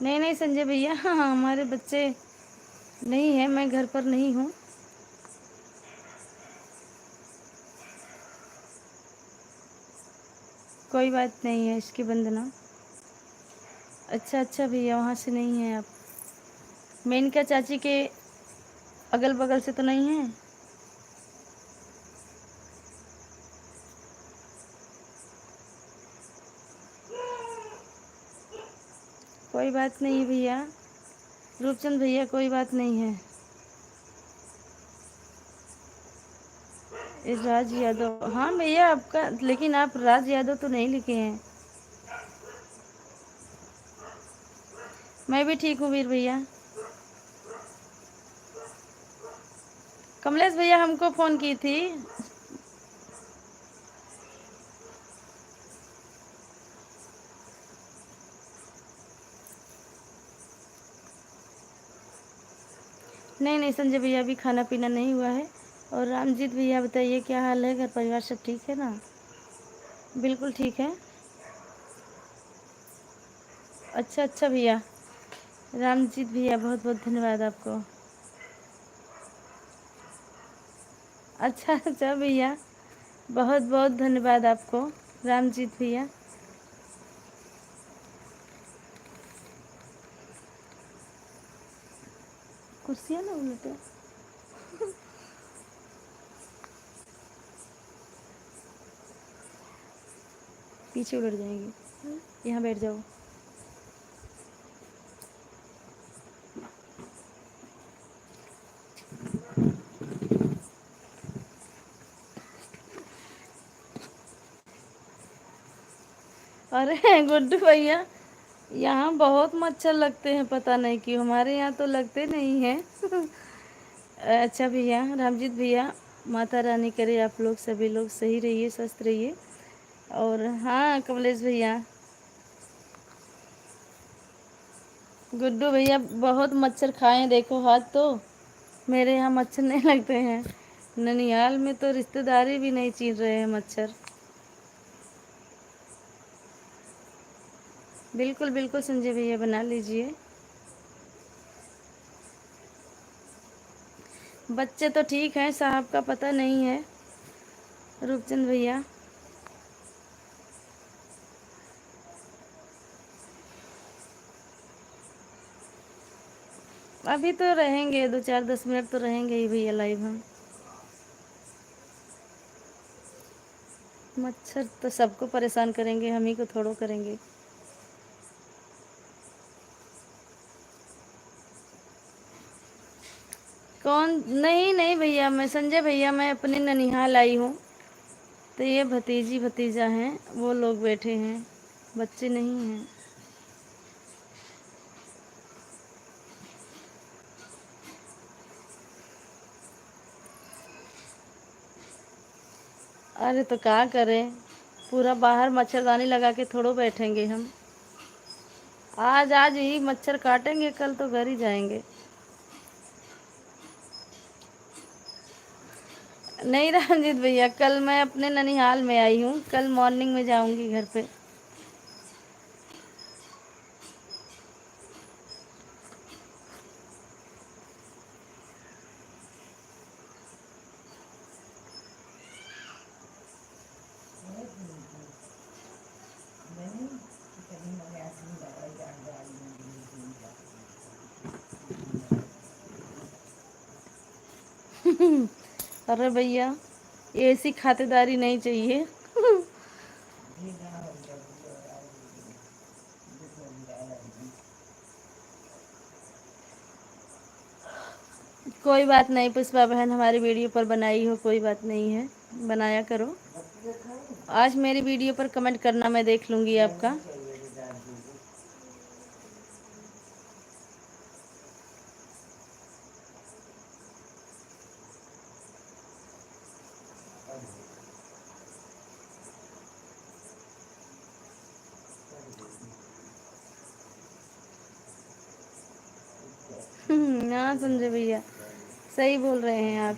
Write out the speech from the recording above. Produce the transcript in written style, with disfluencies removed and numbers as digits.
नहीं नहीं संजय भैया, हाँ हमारे बच्चे नहीं है, मैं घर पर नहीं हूँ। कोई बात नहीं है इसकी वंदना। अच्छा अच्छा भैया, वहाँ से नहीं है आप? मेनका चाची के अगल बगल से तो नहीं है? कोई बात नहीं है भैया, रूपचंद भैया कोई बात नहीं है। इस राज यादव, हाँ भैया आपका, लेकिन आप राज यादव तो नहीं लिखे हैं। मैं भी ठीक हूँ वीर भैया। कमलेश भैया हमको फ़ोन की थी। नहीं नहीं संजय भैया, अभी खाना पीना नहीं हुआ है। और रामजीत भैया बताइए क्या हाल है, घर परिवार सब ठीक है ना? बिल्कुल ठीक है। अच्छा अच्छा भैया, रामजीत भैया बहुत बहुत धन्यवाद आपको। अच्छा अच्छा भैया, बहुत बहुत धन्यवाद आपको रामजीत भैया। कुर्सियाँ ना उल्टे पीछे उलट जाएंगी, यहाँ बैठ जाओ। अरे गुड्डू भैया, यहाँ बहुत मच्छर लगते हैं, पता नहीं क्यों, हमारे यहाँ तो लगते नहीं हैं। अच्छा भैया, रामजीत भैया, माता रानी करे आप लोग सभी लोग सही रहिए, स्वस्थ रहिए। और हाँ कमलेश भैया, गुड्डू भैया बहुत मच्छर खाए हैं, देखो हाथ तो। मेरे यहाँ मच्छर नहीं लगते हैं, ननिहाल में तो रिश्तेदारी भी नहीं चीर रहे हैं मच्छर। बिल्कुल बिल्कुल संजय भैया, बना लीजिए। बच्चे तो ठीक हैं, साहब का पता नहीं है रूपचंद भैया। अभी तो रहेंगे, 2 4 10 मिनट तो रहेंगे ही भैया लाइव हम। मच्छर तो सबको परेशान करेंगे, हम ही को थोड़ो करेंगे। कौन? नहीं नहीं भैया, मैं संजय भैया, मैं अपने ननिहाल आई हूँ। तो ये भतीजी भतीजा हैं, वो लोग बैठे हैं, बच्चे नहीं हैं। अरे तो क्या करें, पूरा बाहर मच्छरदानी लगा के थोड़ो बैठेंगे हम। आज आज ही मच्छर काटेंगे, कल तो घर ही जाएंगे। नहीं रंजीत भैया, कल मैं अपने ननिहाल में आई हूँ, कल मॉर्निंग में जाऊंगी घर पे। अरे भैया, ऐसी खातिरदारी नहीं चाहिए। कोई बात नहीं पुष्पा बहन, हमारी वीडियो पर बनाई हो, कोई बात नहीं है, बनाया करो। आज मेरी वीडियो पर कमेंट करना, मैं देख लूँगी आपका। हाँ संजय भैया, सही बोल रहे हैं आप।